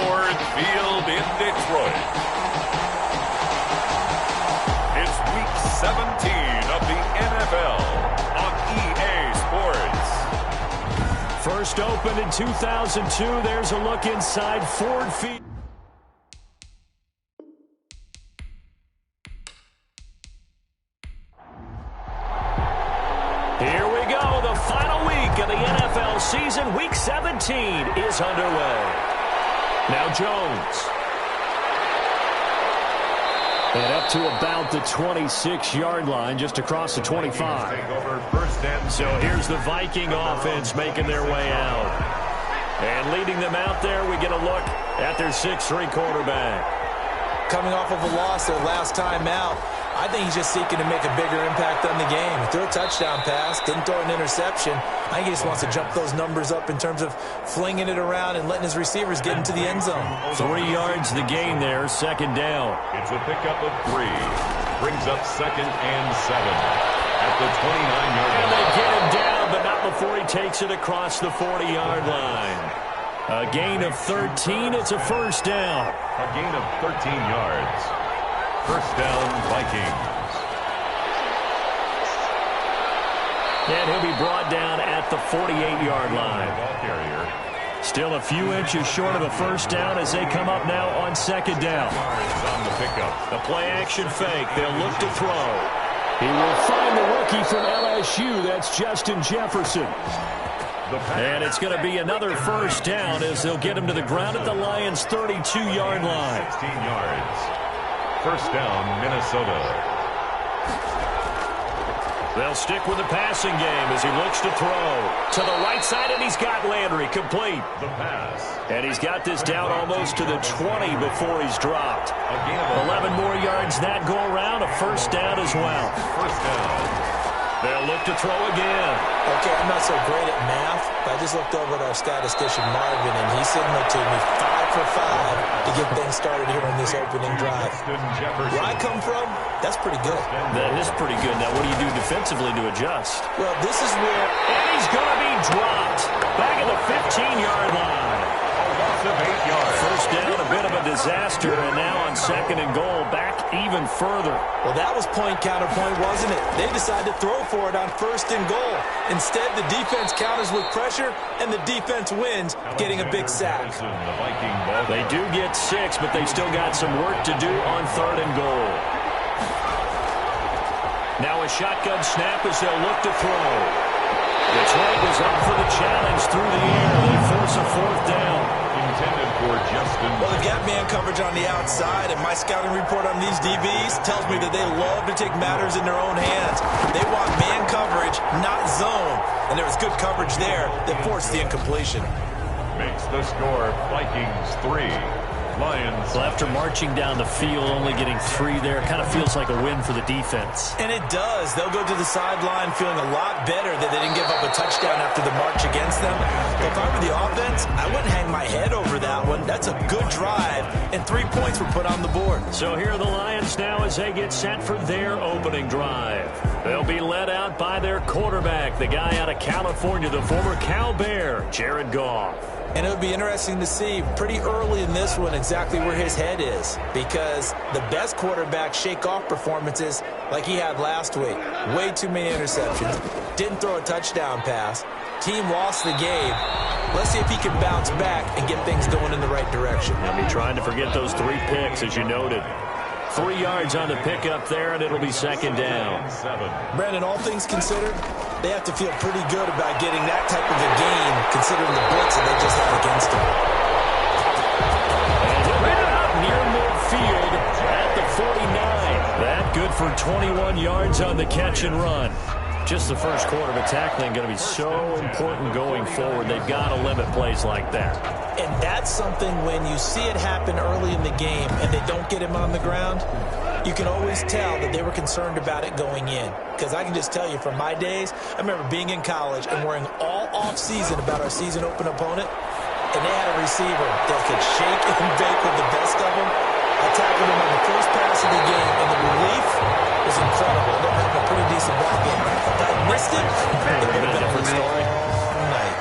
Ford Field in Detroit. It's Week 17 of the NFL on EA Sports. First opened in 2002. There's a look inside Ford Field. Here we go. The final week of the NFL season. Week 17 is underway. Now Jones. And up to about the 26-yard line, just across the 25. So here's the Viking offense making their way out. And leading them out there, we get a look at their 6'3 quarterback. Coming off of a loss their last time out, I think he's just seeking to make a bigger impact on the game. He threw a touchdown pass, didn't throw an interception. I think he just wants to jump those numbers up in terms of flinging it around and letting his receivers get into the end zone. 3 yards the gain there, second down. It's a pickup of 3. Brings up 2nd and 7 at the 29-yard line. And they get him down, but not before he takes it across the 40-yard line. A gain of 13. It's a first down. A gain of 13 yards. First down, Vikings. And he'll be brought down at the 48-yard line. Still a few inches short of a first down as they come up now on second down. On the pickup. The play-action fake. They'll look to throw. He will find the rookie from LSU. That's Justin Jefferson. And it's going to be another first down as they'll get him to the ground at the Lions' 32-yard line. 16 yards. First down, Minnesota. They'll stick with the passing game as he looks to throw. To the right side, and he's got Landry complete. The pass. And he's got this down almost to the 20 before he's dropped. 11 more yards that go around, a first down as well. First down. They'll look to throw again. Okay, I'm not so great at math, but I just looked over at our statistician, Marvin, and he signaled to me 5 for 5 to get things started here on this opening drive. Where I come from, that's pretty good. That is pretty good. Now, what do you do defensively to adjust? Well, this is where... And he's going to be dropped. Back at the 15-yard line. Of 8 yards. First down, a bit of a disaster, and now on second and goal, back even further. Well, that was point counterpoint, wasn't it? They decided to throw for it on first and goal. Instead, the defense counters with pressure, and the defense wins, getting a big sack. They do get 6, but they still got some work to do on third and goal. Now a shotgun snap as they'll look to throw. Detroit was up for the challenge through the air. They force a fourth down. Intended for Justin. Well, they've got man coverage on the outside, and my scouting report on these DBs tells me that they love to take matters in their own hands. They want man coverage, not zone. And there was good coverage there that forced the incompletion. Makes the score Vikings 3. Lions. Well, after marching down the field, only getting 3 there, kind of feels like a win for the defense. And it does. They'll go to the sideline feeling a lot better that they didn't give up a touchdown after the march against them. But if I were the offense, I wouldn't hang my head over that one. That's a good drive, and 3 points were put on the board. So here are the Lions now as they get set for their opening drive. They'll be led out by their quarterback, the guy out of California, the former Cal Bear, Jared Goff. And it would be interesting to see pretty early in this one exactly where his head is, because the best quarterbacks shake off performances like he had last week. Way too many interceptions. Didn't throw a touchdown pass. Team lost the game. Let's see if he can bounce back and get things going in the right direction. He'll be trying to forget those 3 picks, as you noted. 3 yards on the pickup there, and it'll be second down. Brandon, all things considered, they have to feel pretty good about getting that type of a gain, considering the blitz that they just had against them. And he'll get it out near midfield at the 49. That good for 21 yards on the catch and run. Just the first quarter of a tackling going to be so important going forward. They've got to limit plays like that. And that's something when you see it happen early in the game and they don't get him on the ground, you can always tell that they were concerned about it going in. Because I can just tell you from my days, I remember being in college and worrying all off-season about our season open opponent, and they had a receiver that could shake and bake with the best of them. I tackled him on the first pass of the game, and the relief was incredible. They're having a pretty decent ball game. If I missed it, it would have been a different story. Night.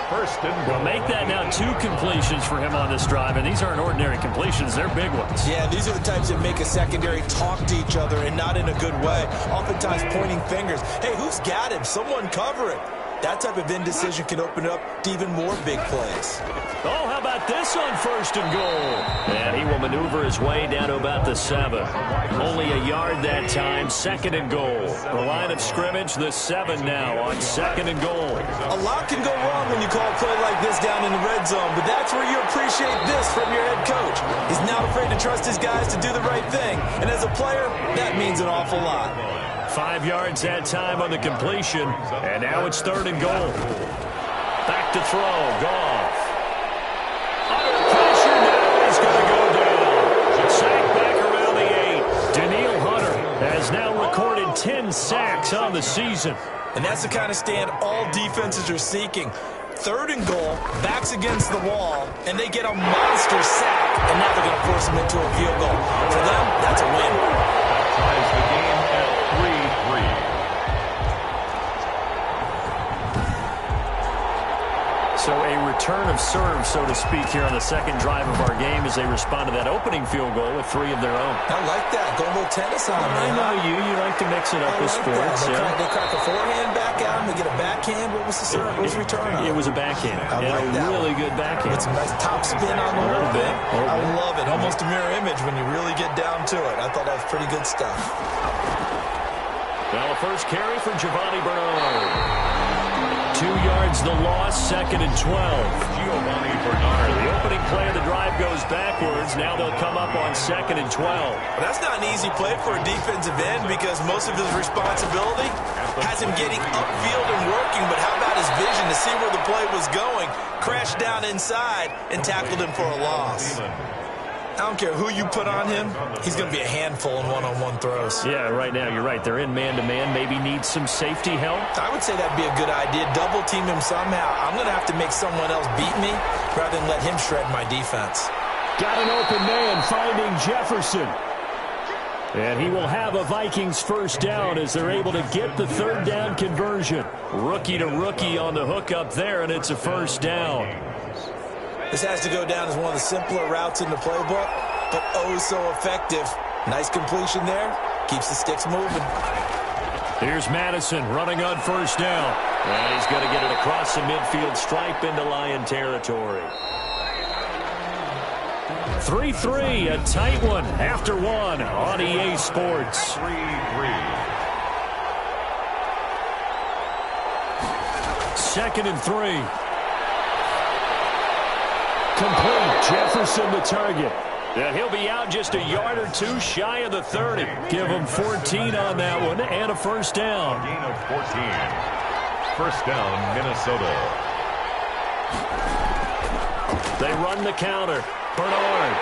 First and goal. Well, make that now 2 completions for him on this drive, and these aren't ordinary completions. They're big ones. Yeah, these are the types that make a secondary talk to each other and not in a good way. Oftentimes pointing fingers. Hey, who's got him? Someone cover it. That type of indecision can open up to even more big plays. Oh, how about this on first and goal? And he will maneuver his way down to about the 7. Only a yard that time, second and goal. The line of scrimmage, the 7 now on second and goal. A lot can go wrong when you call a play like this down in the red zone, but that's where you appreciate this from your head coach. He's not afraid to trust his guys to do the right thing. And as a player, that means an awful lot. 5 yards that time on the completion, and now it's third and goal. Back to throw, Goff. Under pressure, now he's going to go down. Sack back around the 8. Danielle Hunter has now recorded 10 sacks on the season. And that's the kind of stand all defenses are seeking. Third and goal, backs against the wall, and they get a monster sack, and now they're going to force them into a field goal. For them, that's a win. Ties the game at 3-3. So a return of serve, so to speak, here on the second drive of our game as they respond to that opening field goal with 3 of their own. I like that. Go a little tennis on me. I know you. You like to mix it up with sports. They crack a forehand back out, and they get a backhand. What was the serve? What was the return on? It was a backhand. I like that really good backhand. With some nice top spin on the whole thing. I love it. Almost a mirror image when you really get down to it. I thought that was pretty good stuff. Well, the first carry for Giovanni Bernard. 2 yards the loss, second and 12. Giovanni Bernard. The opening play of the drive goes backwards. Now they'll come up on second and 12. Well, that's not an easy play for a defensive end because most of his responsibility has him getting upfield and working, but how about his vision to see where the play was going? Crashed down inside and tackled him for a loss. I don't care who you put on him, he's going to be a handful in one-on-one throws. Yeah, right now, you're right. They're in man-to-man. Maybe need some safety help. I would say that'd be a good idea. Double team him somehow. I'm going to have to make someone else beat me rather than let him shred my defense. Got an open man finding Jefferson. And he will have a Vikings first down as they're able to get the third down conversion. Rookie to rookie on the hook up there, and it's a first down. This has to go down as one of the simpler routes in the playbook, but oh so effective. Nice completion there. Keeps the sticks moving. Here's Madison running on first down. And he's going to get it across the midfield stripe into Lion territory. 3-3, a tight one after one on EA Sports. 3-3. Second and 3. Complete. Jefferson the target. And he'll be out just a yard or 2 shy of the 30. Give him 14 on that one and a first down. Gain of 14. First down, Minnesota. They run the counter. Bernard.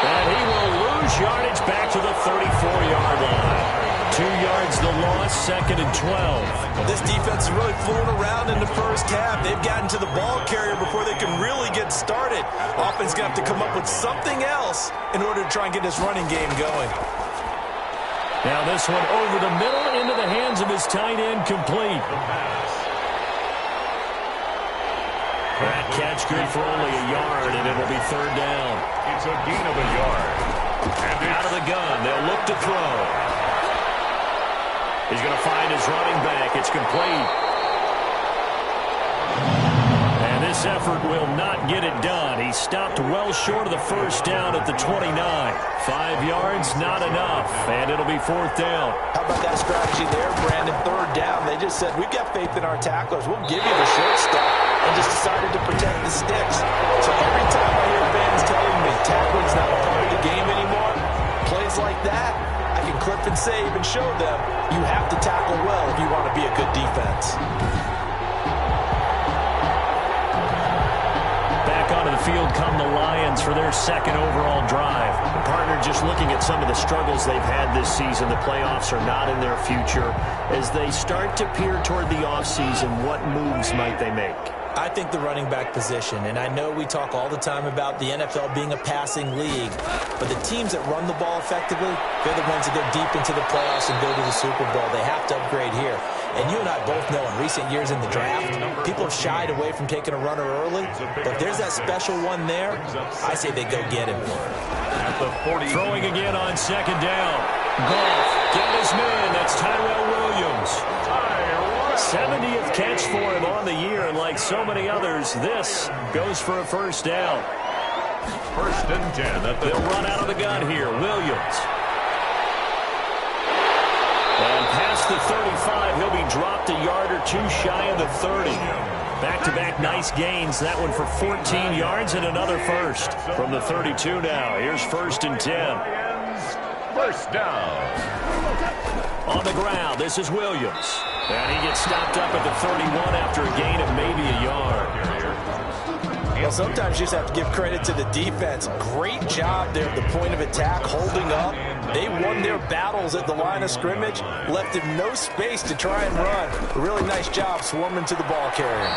And he will lose yardage back to the 34-yard line. 2 yards the loss, second and 12. This defense is really fooling around in the first half. They've gotten to the ball carrier before they can really get started. Offense got to come up with something else in order to try and get this running game going. Now this one over the middle into the hands of his tight end, complete. That catch good for only a yard, and it'll be third down. It's a gain of a yard. And out of the gun, they'll look to throw. He's going to find his running back. It's complete. And this effort will not get it done. He stopped well short of the first down at the 29. 5 yards, not enough. And it'll be fourth down. How about that strategy there, Brandon? Third down. They just said, we've got faith in our tacklers. We'll give you the short stuff. And just decided to protect the sticks. So every time I hear fans telling me tackling's not a part of the game anymore, plays like that, I can clip and save and show them you have to tackle well if you want to be a good defense. Back onto the field come the Lions for their second overall drive. The partner just looking at some of the struggles they've had this season. The playoffs are not in their future. As they start to peer toward the offseason, what moves might they make? I think the running back position, and I know we talk all the time about the NFL being a passing league, but the teams that run the ball effectively, they're the ones that go deep into the playoffs and go to the Super Bowl. They have to upgrade here. And you and I both know in recent years in the draft, people have shied away from taking a runner early. But if there's that special one there, I say they go get him. Throwing again on second down. Goff got his man. That's Tyrell Williams. 70th catch for him on the year, and like so many others, this goes for a first down. First and 10. They'll run out of the gun here. Williams. And past the 35, he'll be dropped a yard or two shy of the 30. Back-to-back nice gains. That one for 14 yards and another first. From the 32 now, here's first and 10. First down. On the ground, this is Williams. And he gets stopped up at the 31 after a gain of maybe a yard. Well, sometimes you just have to give credit to the defense. Great job there at the point of attack, holding up. They won their battles at the line of scrimmage, left him no space to try and run. A really nice job swarming to the ball carrier.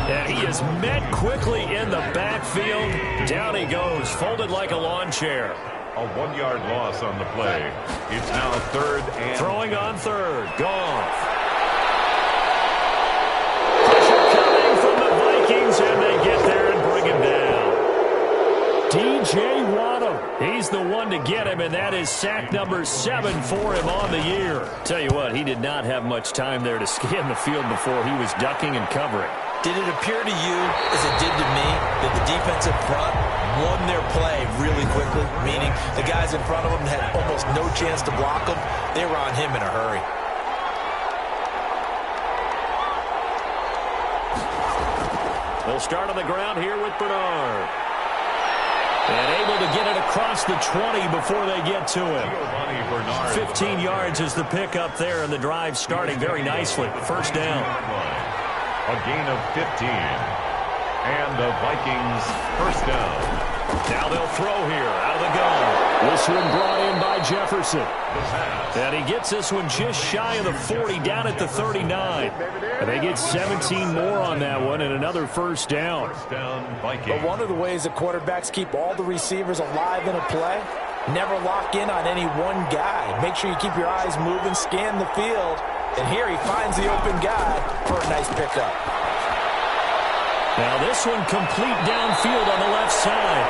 And he is met quickly in the backfield. Down he goes, folded like a lawn chair. A 1-yard loss on the play. It's now third and... Throwing on third. Goff. Vikings, and they get there and bring him down. DJ Waddle, he's the one to get him, and that is sack number 7 for him on the year. Tell you what, he did not have much time there to scan the field before he was ducking and covering. Did it appear to you, as it did to me, that the defensive front won their play really quickly? Meaning the guys in front of them had almost no chance to block them. They were on him in a hurry. They'll start on the ground here with Bernard. And able to get it across the 20 before they get to him. 15 yards is the pickup there, and the drive starting very nicely. First down. A gain of 15. And the Vikings first down. Now they'll throw here out of the gun. This one brought in by Jefferson. And he gets this one just shy of the 40, down at the 39. And they get 17 more on that one and another first down. But one of the ways that quarterbacks keep all the receivers alive in a play, never lock in on any one guy. Make sure you keep your eyes moving, scan the field. And here he finds the open guy for a nice pickup. Now this one complete downfield on the left side.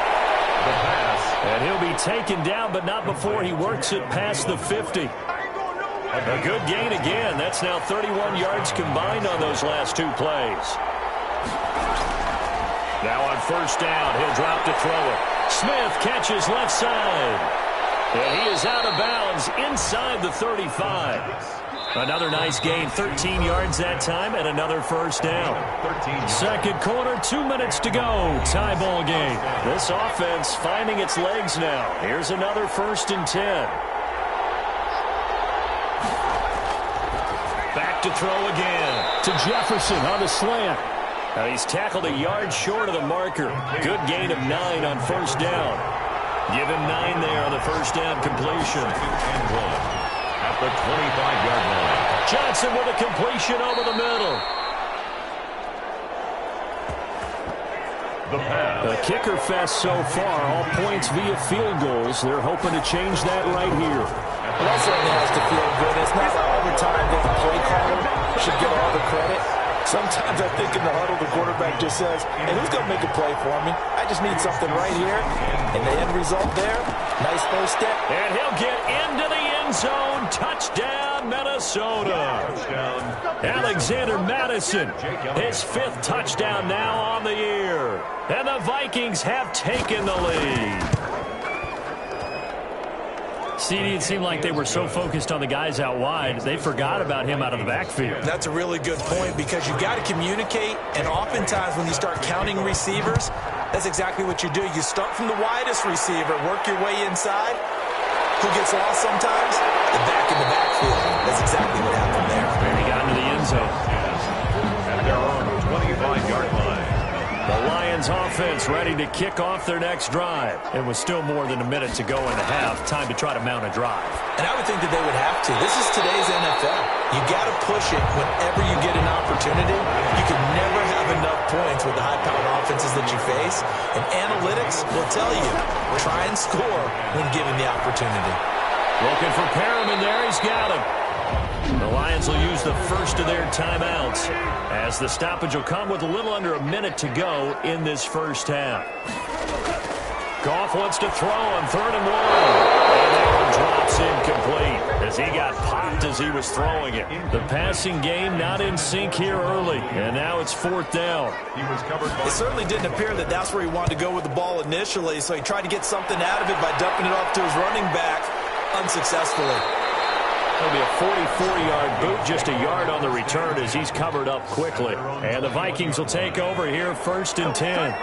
The pass. And he'll be taken down, but not before he works it past the 50. A good gain again. That's now 31 yards combined on those last two plays. Now on first down, he'll drop to throw it. Smith catches left side. And he is out of bounds inside the 35. Another nice gain, 13 yards that time, and another first down. Second quarter, 2 minutes to go. Tie ball game. This offense finding its legs now. Here's another first and 10. Back to throw again. To Jefferson on the slant. Now he's tackled a yard short of the marker. Good gain of 9 on first down. Give him 9 there on the first down completion. At the 25-yard line. Johnson with a completion over the middle. The pass. A kicker fest so far. All points via field goals. They're hoping to change that right here. Well, that certainly has to feel good. It's not all the time that the play caller should get all the credit. Sometimes I think in the huddle, the quarterback just says, hey, who's going to make a play for me? I just need something right here. And the end result there, nice first step. And he'll get into the end zone. Touchdown, Minnesota. Alexander Madison, his 5th touchdown now on the year. And the Vikings have taken the lead. CD, it seemed like they were so focused on the guys out wide, they forgot about him out of the backfield. That's a really good point because you've got to communicate, and oftentimes when you start counting receivers, that's exactly what you do. You start from the widest receiver, work your way inside. Who gets lost sometimes? The back in the backfield. That's exactly what happened there. And he got into the end zone. At their own 25-yard line. The Lions offense ready to kick off their next drive. It was still more than a minute to go in the half. Time to try to mount a drive. And I would think that they would have to. This is today's NFL. You got to push it whenever you get an opportunity. You can never have enough points with the high-powered offenses that you face. And analytics will tell you, try and score when given the opportunity. Looking for Perriman there. He's got him. The Lions will use the first of their timeouts as the stoppage will come with a little under a minute to go in this first half. Goff wants to throw on 3rd and 1. And that one drops incomplete as he got popped as he was throwing it. The passing game not in sync here early, and now it's 4th down. It certainly didn't appear that that's where he wanted to go with the ball initially, so he tried to get something out of it by dumping it off to his running back unsuccessfully. It'll be a 44-yard boot, just a yard on the return as he's covered up quickly. And the Vikings will take over here 1st and 10.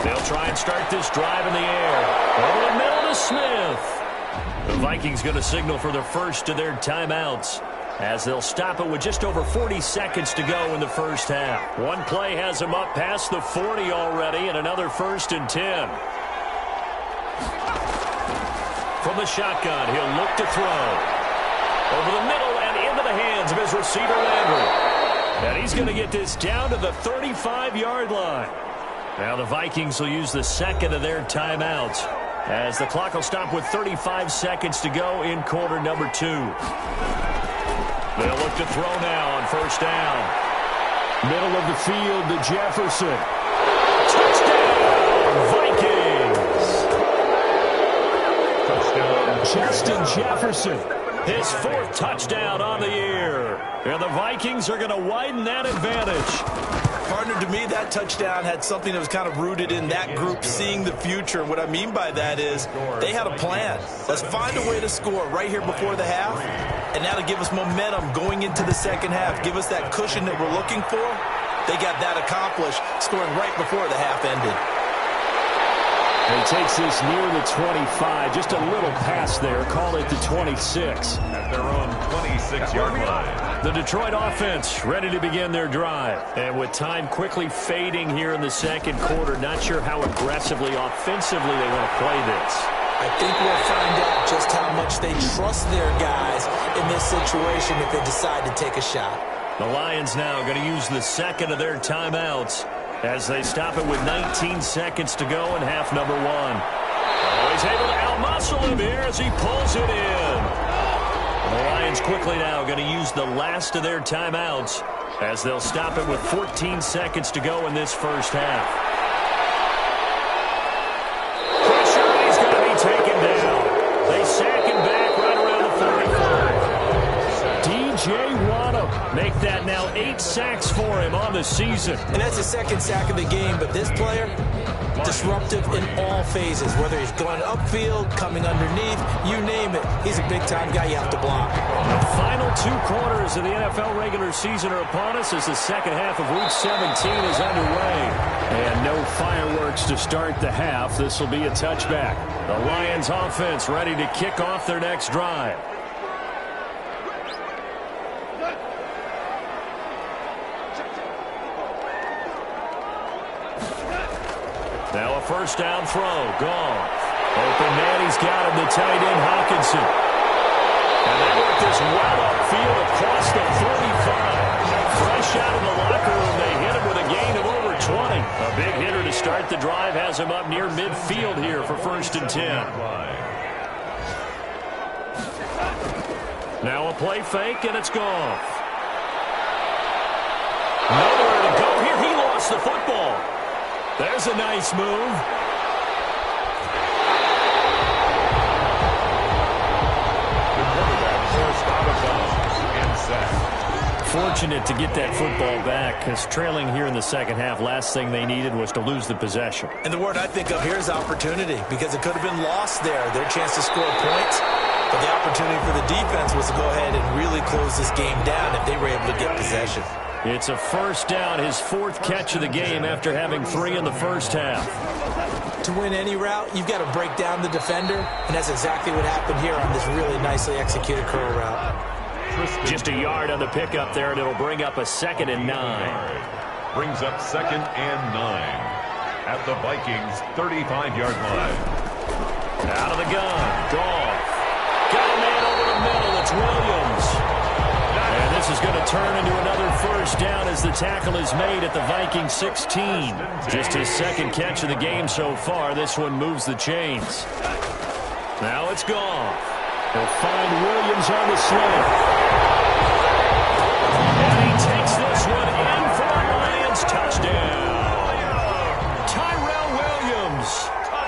They'll try and start this drive in the air. Over the middle to Smith. The Vikings going to signal for the first of their timeouts as they'll stop it with just over 40 seconds to go in the first half. One play has them up past the 40 already, and another 1st and 10. From the shotgun, he'll look to throw. Over the middle and into the hands of his receiver, Landry. And he's going to get this down to the 35-yard line. Now the Vikings will use the second of their timeouts as the clock will stop with 35 seconds to go in quarter number 2. They'll look to throw now on 1st down. Middle of the field to Jefferson. Touchdown, Vikings! Touchdown, Justin Jefferson. His 4th touchdown on the year. And the Vikings are going to widen that advantage. Partner, to me, that touchdown had something that was kind of rooted in that group seeing the future. What I mean by that is they had a plan. Let's find a way to score right here before the half, and that'll give us momentum going into the second half. Give us that cushion that we're looking for. They got that accomplished, scoring right before the half ended. He takes this near the 25, just a little past there, call it the 26. At their own 26-yard line. The Detroit offense ready to begin their drive. And with time quickly fading here in the second quarter, not sure how aggressively, offensively they want to play this. I think we'll find out just how much they trust their guys in this situation if they decide to take a shot. The Lions now going to use the second of their timeouts as they stop it with 19 seconds to go in half number 1. Oh, he's able to out-muscle him here as he pulls it in. The Lions quickly now going to use the last of their timeouts as they'll stop it with 14 seconds to go in this first half. Pressure, he's going to be taken down. They sack him back right around the 45. DJ Waddle make that now 8 sacks for him on the season. And that's his 2nd sack of the game, but this player, disruptive in all phases, whether he's going upfield, coming underneath, you name it. He's a big-time guy you have to block. The final 2 quarters of the NFL regular season are upon us as the second half of Week 17 is underway. And no fireworks to start the half. This will be a touchback. The Lions offense ready to kick off their next drive. Now a 1st down throw. Goff. Open man, he's got him, the tight end, Hawkinson. And they work this well upfield across the 45. Fresh out of the locker room, they hit him with a gain of over 20. A big hitter to start the drive has him up near midfield here for 1st and 10. Now a play fake, and it's Goff. Nowhere to go here. He lost the football. There's a nice move. The quarterback forced out of bounds and sacked. Fortunate to get that football back, because trailing here in the second half, last thing they needed was to lose the possession. And the word I think of here is opportunity, because it could have been lost there, their chance to score points. But the opportunity for the defense was to go ahead and really close this game down if they were able to get possession. It's a 1st down, his 4th catch of the game after having 3 in the first half. To win any route, you've got to break down the defender, and that's exactly what happened here on this really nicely executed curl route. Just a yard on the pickup there, and it'll bring up a 2nd and 9. Brings up 2nd and 9 at the Vikings' 35-yard line. Out of the gun, Goff. Got a man over the middle, it's Williams. And this is going to turn into another first down as the tackle is made at the Vikings 16. Just his second catch of the game so far. This one moves the chains. Now it's gone. They'll find Williams on the slant. And he takes this one in for a Lions touchdown. Tyrell Williams,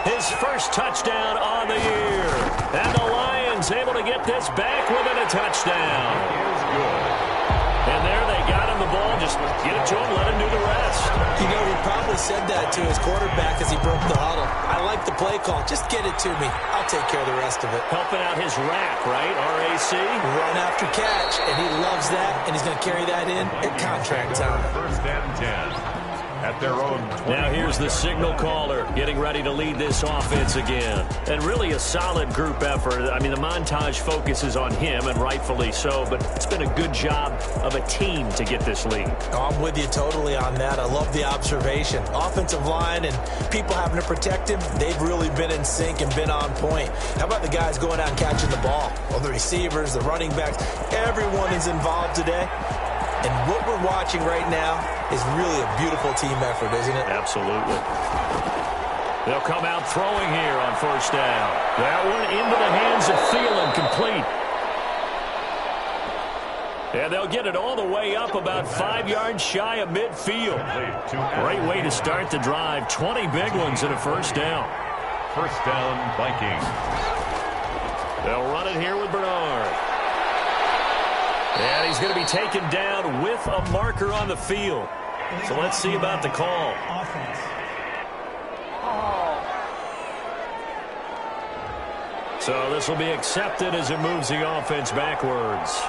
his first touchdown on the year. And the Lions able to get this back within a touchdown. And there they got him the ball. Just get it to him, let him do the rest. You know, he probably said that to his quarterback as he broke the huddle. I like the play call. Just get it to me. I'll take care of the rest of it. Helping out his rack, right? RAC. Run after catch, and he loves that, and he's going to carry that in at contract time. First and 10 at their own 20. Now here's the signal caller getting ready to lead this offense again. And really a solid group effort. I mean, the montage focuses on him, and rightfully so, but it's been a good job of a team to get this lead. Oh, I'm with you totally on that. I love the observation. Offensive line and people having to protect him, they've really been in sync and been on point. How about the guys going out and catching the ball? Well, the receivers, the running backs, everyone is involved today. And what we're watching right now is really a beautiful team effort, isn't it? Absolutely. They'll come out throwing here on first down. That one into the hands of Thielen, complete. And they'll get it all the way up about 5 yards shy of midfield. Great way to start the drive. 20 big ones and a first down. First down, Vikings. They'll run it here with Bernard. And he's going to be taken down with a marker on the field. So let's see about the call. So this will be accepted as it moves the offense backwards.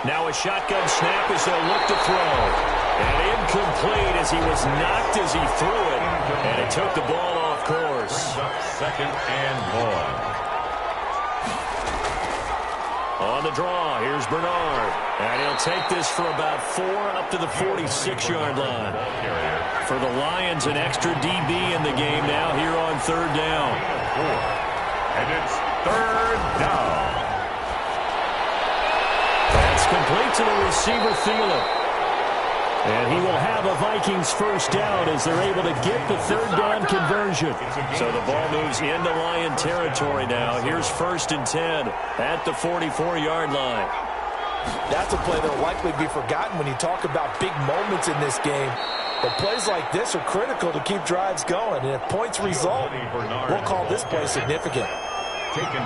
Now a shotgun snap as they'll look to throw. And incomplete as he was knocked as he threw it. And it took the ball off course. Second and 1. On the draw, here's Bernard. And he'll take this for about 4 up to the 46-yard line. For the Lions, an extra DB in the game now here on third down. And it's third down. That's complete to the receiver, Thielen. And he will have a Vikings first down as they're able to get the third down conversion. So the ball moves into Lion territory now. Here's first and 10 at the 44-yard line. That's a play that will likely be forgotten when you talk about big moments in this game. But plays like this are critical to keep drives going. And if points result, we'll call this play significant.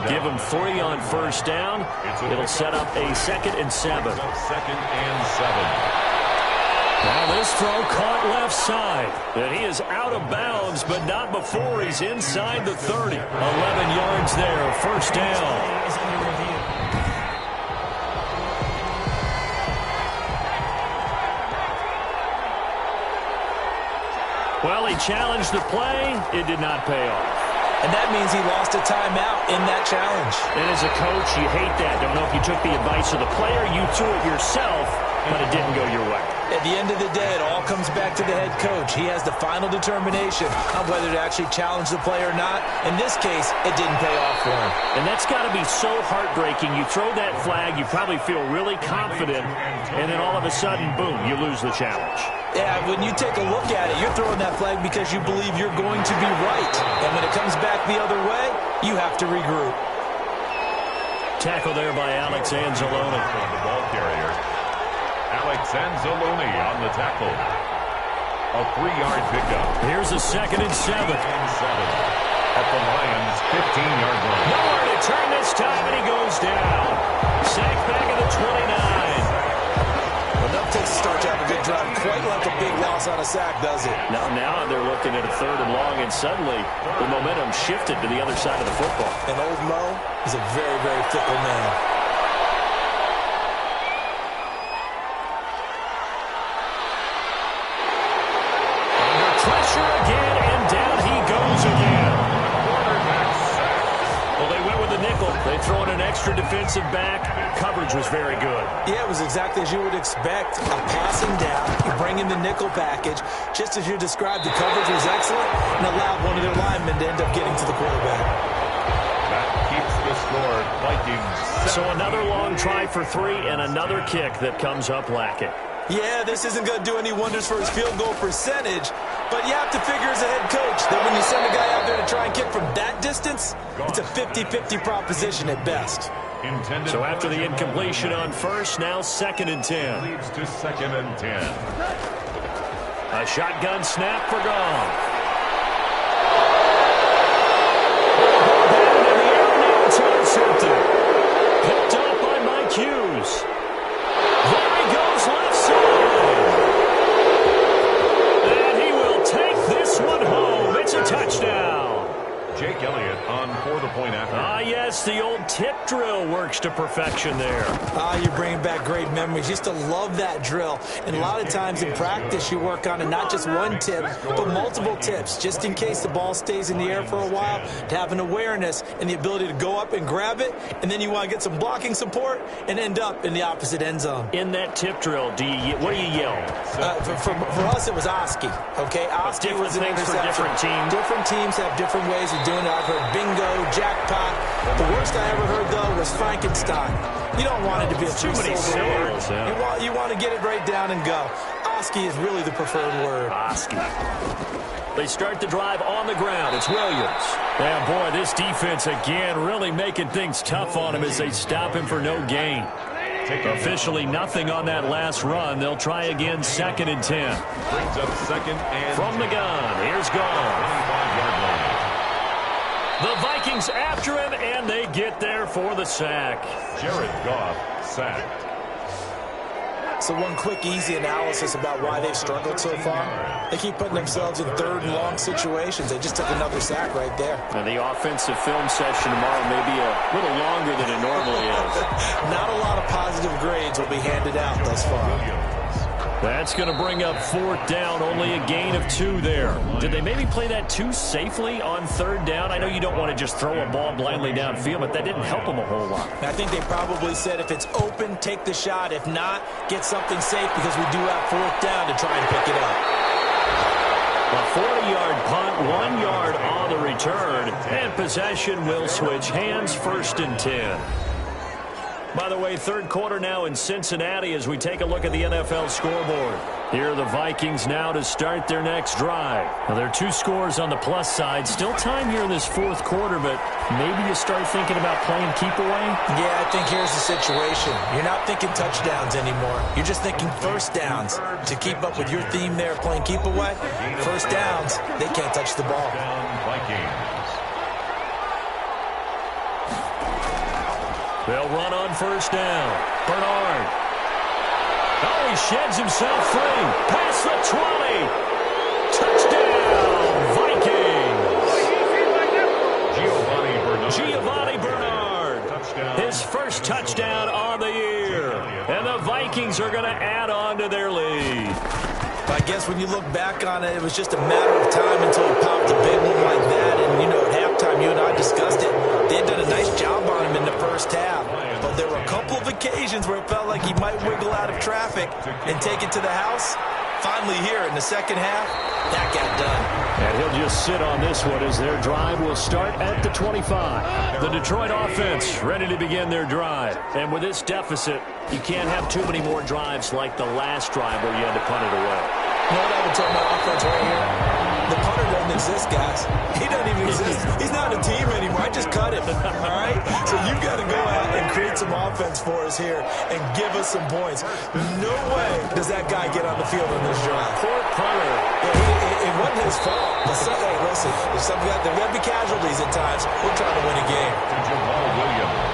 Give him 3 on first down. It'll set up a 2nd and 7. Second and 7. Now this throw caught left side. And he is out of bounds, but not before he's inside the 30. 11 yards there, first down. Well, he challenged the play. It did not pay off. And that means he lost a timeout in that challenge. And as a coach, you hate that. Don't know if you took the advice of the player. You threw it yourself, but it didn't go your way. At the end of the day, it all comes back to the head coach. He has the final determination on whether to actually challenge the play or not. In this case, it didn't pay off for him. And that's got to be so heartbreaking. You throw that flag, you probably feel really confident, and then all of a sudden, boom, you lose the challenge. Yeah, when you take a look at it, you're throwing that flag because you believe you're going to be right. And when it comes back the other way, you have to regroup. Tackle there by Alex Anzalone. The ball carrier. Alex Anzalone on the tackle. A 3-yard pickup. Here's a 2nd and 7. At the Lions' 15-yard line. Nowhere to turn this time, and he goes down. Sacked back at the 29. Enough takes to start to have a good drive. Quite like a big loss on a sack, does it? Now they're looking at a 3rd and long, and suddenly the momentum shifted to the other side of the football. And old Mo is a very, very fickle man. Pressure again, and down he goes again. Well, they went with the nickel. They throw in an extra defensive back. Coverage was very good. Yeah, it was exactly as you would expect. A passing down, you bring in the nickel package. Just as you described, the coverage was excellent and allowed one of their linemen to end up getting to the quarterback. That keeps the score, Vikings. So another long try for 3 and another kick that comes up lacking. Yeah, this isn't going to do any wonders for his field goal percentage, but you have to figure as a head coach that when you send a guy out there to try and kick from that distance, it's a 50-50 proposition at best. So after the incompletion on first, now 2nd and 10. Leads to 2nd and 10. A shotgun snap for Goff. Down in the air now, it's intercepted. Picked up by Mike Hughes. There he goes left side. And he will take this one home. It's a touchdown. Jake Elliott on for the point after. Yes, the old tip drill works to perfection there. You're bringing back great memories. Used to love that drill. And a lot of times in practice, you work on it, not just one tip, but multiple tips, just in case the ball stays in the air for a while, to have an awareness and the ability to go up and grab it, and then you want to get some blocking support and end up in the opposite end zone. In that tip drill, what do you yell? For us, it was Oski. Okay, Oski was an interception. For different teams. Different teams have different ways of doing it. I've heard bingo, jackpot. The worst I ever heard, though, was Frankenstein. You don't want it to be a too many syllables. Yeah. You want to get it right down and go. Oski is really the preferred word. Oski. They start the drive on the ground. It's Williams. Yeah, boy, this defense again really making things tough on him as they stop him for no gain. Officially nothing on that last run. They'll try again 2nd and 10. Brings up 2nd and from the gun. Here's Goff. The Vikings after him, and they get there for the sack. Jared Goff sacked. So one quick, easy analysis about why they've struggled so far. They keep putting themselves in 3rd and long situations. They just took another sack right there. And the offensive film session tomorrow may be a little longer than it normally is. Not a lot of positive grades will be handed out thus far. That's going to bring up 4th down, only a gain of 2 there. Did they maybe play that too safely on 3rd down? I know you don't want to just throw a ball blindly downfield, but that didn't help them a whole lot. I think they probably said if it's open, take the shot. If not, get something safe because we do have 4th down to try and pick it up. A 40-yard punt, 1 yard on the return, and possession will switch hands, 1st and 10. By the way, 3rd quarter now in Cincinnati as we take a look at the NFL scoreboard. Here are the Vikings now to start their next drive. Now, there are 2 scores on the plus side. Still time here in this 4th quarter, but maybe you start thinking about playing keep away? Yeah, I think here's the situation. You're not thinking touchdowns anymore. You're just thinking 1st downs. To keep up with your theme there, playing keep away, 1st downs, they can't touch the ball. Vikings. They'll run on 1st down. Bernard. Oh, he sheds himself free. Past the 20. Touchdown, Vikings. Giovanni Bernard. Touchdown. His first touchdown on the year. And the Vikings are going to add on to their lead. I guess when you look back on it, it was just a matter of time until he popped a big one like that. And, you know, at halftime, you and I discussed it. They had done a nice job on him in the 1st half. But there were a couple of occasions where it felt like he might wiggle out of traffic and take it to the house. Finally here in the 2nd half, that got done. And he'll just sit on this one as their drive will start at the 25. The Detroit offense ready to begin their drive. And with this deficit, you can't have too many more drives like the last drive where you had to punt it away. You know what I would tell my offense right here? The punter doesn't exist, guys. He doesn't even exist. He's not a team anymore. I just cut him, all right? So you've got to go out and create some offense for us here and give us some points. No way does that guy get on the field on this drive. Poor punter. Yeah, it wasn't his fault. Hey, listen, if something got there, got to be casualties at times. We're trying to win a game. Jamal Williams.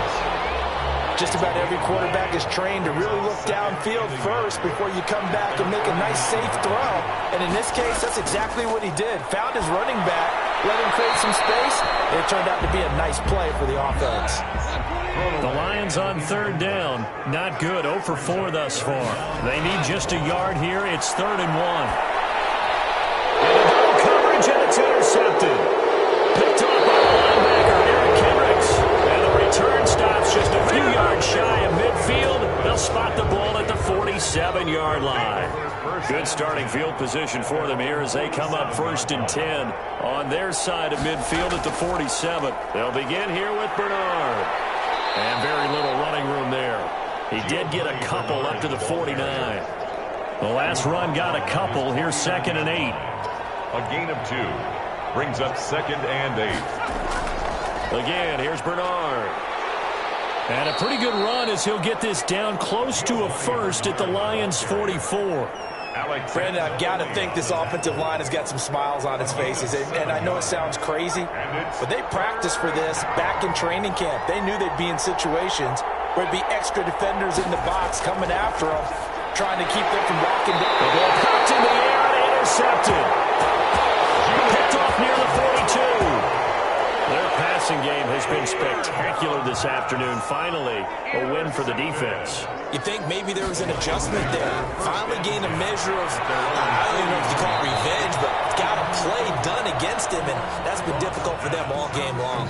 Just about every quarterback is trained to really look downfield first before you come back and make a nice, safe throw. And in this case, that's exactly what he did. Found his running back, let him create some space, and it turned out to be a nice play for the offense. The Lions on 3rd down. Not good. 0 for 4 thus far. They need just a yard here. It's 3rd and 1. And a double coverage, and it's intercepted. Picked off by the linebacker, Eric Kendricks. And the return stops just a few yards shy of midfield. They'll spot the ball at the 47-yard line. Good starting field position for them here as they come up 1st and 10 on their side of midfield at the 47. They'll begin here with Bernard. And very little running room there. He did get a couple up to the 49. The last run got a couple. Here's 2nd and 8. A gain of 2. Brings up 2nd and 8. Again, here's Bernard. And a pretty good run as he'll get this down close to a first at the Lions' 44. Brandon, I've got to think this offensive line has got some smiles on its faces. And I know it sounds crazy, but they practiced for this back in training camp. They knew they'd be in situations where there'd be extra defenders in the box coming after them, trying to keep them from walking down. The ball popped in the air and intercepted. Picked off near the 42. Their passing game has been spectacular this afternoon. Finally, a win for the defense. You think maybe there was an adjustment there. Finally gained a measure of, I don't even know if you call it revenge, but got a play done against him, and that's been difficult for them all game long.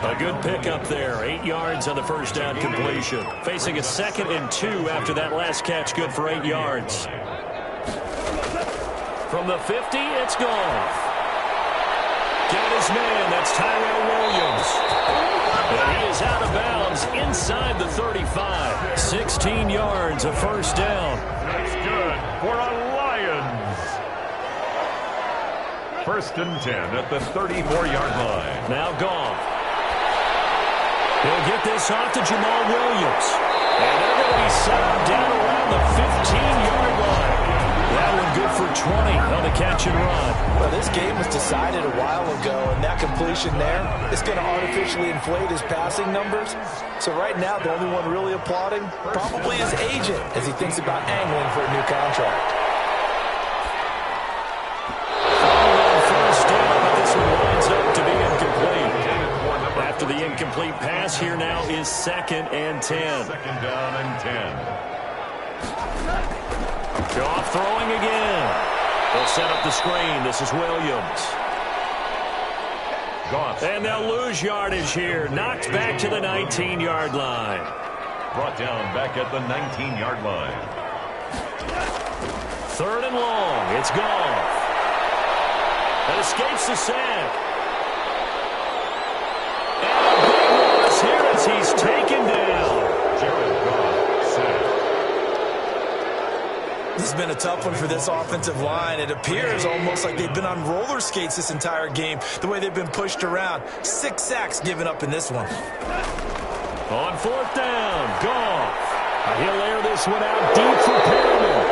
A good pickup there. 8 yards on the first down completion. Facing a 2nd and 2 after that last catch, good for 8 yards. From the 50, it's gone. Got his man, that's Tyrell Williams. And he is out of bounds inside the 35. 16 yards, a first down. That's good for a Lions. 1st and 10 at the 34-yard line. Now Goff. He'll get this off to Jamal Williams. And they're going to be set up down around the 15-yard line. That one good for 20 on the catch and run. Well, this game was decided a while ago, and that completion there is going to artificially inflate his passing numbers. So right now, the only one really applauding probably his agent as he thinks about angling for a new contract. First down, but this one winds up to be incomplete. After the incomplete pass, here now is 2nd and 10. 2nd down and 10. Goff throwing again. They'll set up the screen. This is Williams. Goff. And they'll lose yardage here. Knocked back to the 19-yard line. Brought down back at the 19-yard line. 3rd and long. It's Goff. And escapes the sack. And a big loss here as he's taken down. Jared Goff sacked. This has been a tough one for this offensive line. It appears almost like they've been on roller skates this entire game, the way they've been pushed around. 6 sacks given up in this one. On 4th down, Goff. He'll air this one out deep for Perriman.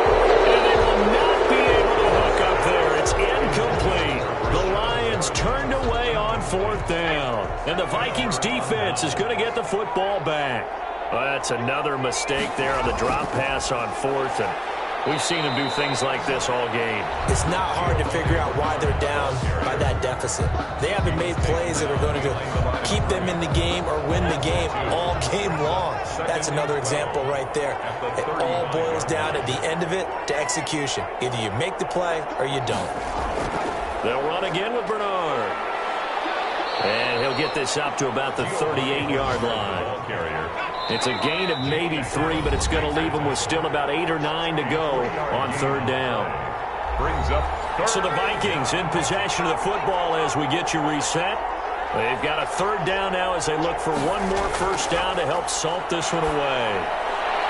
And they will not be able to hook up there. It's incomplete. The Lions turned away on 4th down. And the Vikings defense is going to get the football back. Well, that's another mistake there on the drop pass on 4th. And we've seen them do things like this all game. It's not hard to figure out why they're down by that deficit. They haven't made plays that are going to keep them in the game or win the game all game long. That's another example right there. It all boils down at the end of it to execution. Either you make the play or you don't. They'll run again with Bernard. And he'll get this up to about the 38-yard line. It's a gain of maybe 3, but it's going to leave them with still about 8 or 9 to go on 3rd down. Brings up. So the Vikings in possession of the football as we get you reset. They've got a 3rd down now as they look for one more first down to help salt this one away.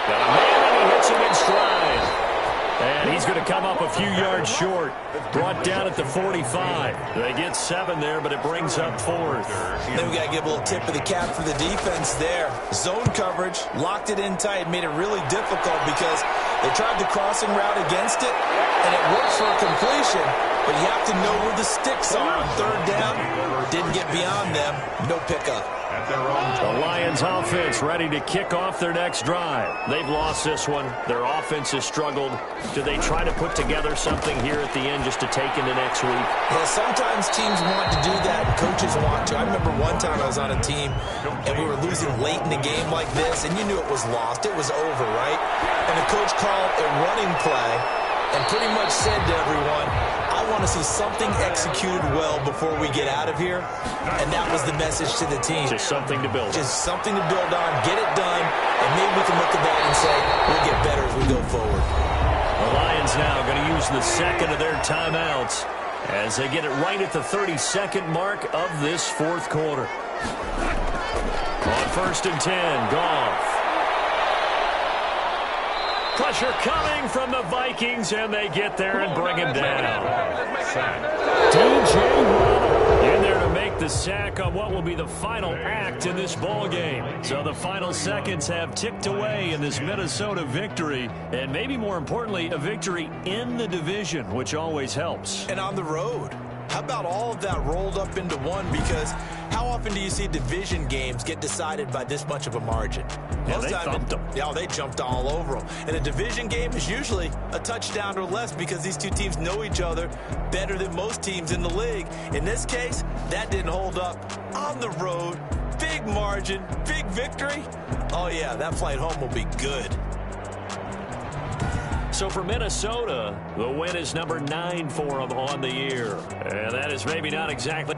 Got a man and he hits him in stride. And he's going to come up a few yards short. Brought down at the 45. They get 7 there, but it brings up 4th. Then we got to give a little tip of the cap for the defense there. Zone coverage, locked it in tight, made it really difficult because they tried the crossing route against it, and it worked for a completion, but you have to know where the sticks are on 3rd down. Didn't get beyond them. No pickup. The Lions offense ready to kick off their next drive. They've lost this one. Their offense has struggled. Do they try to put together something here at the end just to take into next week? Yeah, sometimes teams want to do that, and coaches want to. I remember one time I was on a team, and we were losing late in the game like this, and you knew it was lost. It was over, right? And the coach called a running play and pretty much said to everyone, I want to see something executed well before we get out of here. And that was the message to the team. Just something to build on. Just something to build on, get it done, and maybe we can look at that and say, we'll get better as we go forward. The Lions now going to use the 2nd of their timeouts as they get it right at the 32nd mark of this 4th quarter. On 1st and 10, Goff. Pressure coming from the Vikings, and they get there and bring him down. DJ Waddle in there to make the sack on what will be the final act in this ball game. So the final seconds have ticked away in this Minnesota victory, and maybe more importantly, a victory in the division, which always helps. And on the road. How about all of that rolled up into one? Because how often do you see division games get decided by this much of a margin? Yeah, they thumped them. Yeah, they jumped all over them. And a division game is usually a touchdown or less because these two teams know each other better than most teams in the league. In this case, that didn't hold up. On the road, big margin, big victory. Oh, yeah, that flight home will be good. So for Minnesota, the win is number 9 for them on the year. And that is maybe not exactly...